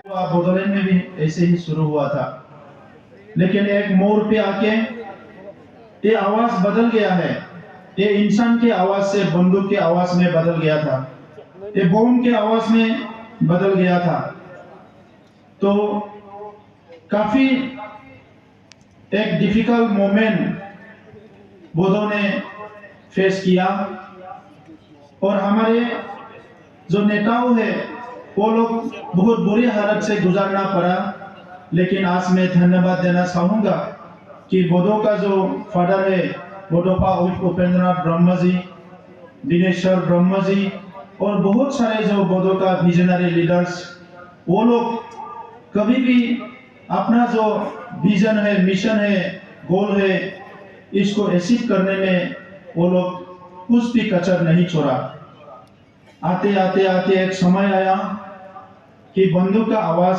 बोडोलैंड में भी ऐसे ही शुरू हुआ था, लेकिन एक मोड़ पे आके ये आवाज बदल गया है। ये इंसान की आवाज से बंदूक की आवाज में बदल गया था, ये बम की आवाज में बदल गया था। तो काफी एक डिफिकल्ट मोमेंट बोधो ने फेस किया, और हमारे जो नेताओं है वो लोग बहुत बुरी हालत से गुजारना पड़ा। लेकिन आज मैं धन्यवाद देना चाहूंगा कि बोधो का जो फादर है, बोडोपा उपेंद्रनाथ ब्रह्म जी, दिनेश्वर ब्रह्म जी, और बहुत सारे जो बोधो का विजनरी लीडर्स, वो लोग कभी भी अपना जो विजन है, मिशन है, गोल है, इसको अचीव करने में वो लोग कुछ भी कसर नहीं छोड़ा। आते आते आते एक समय आया कि बंदूक का आवाज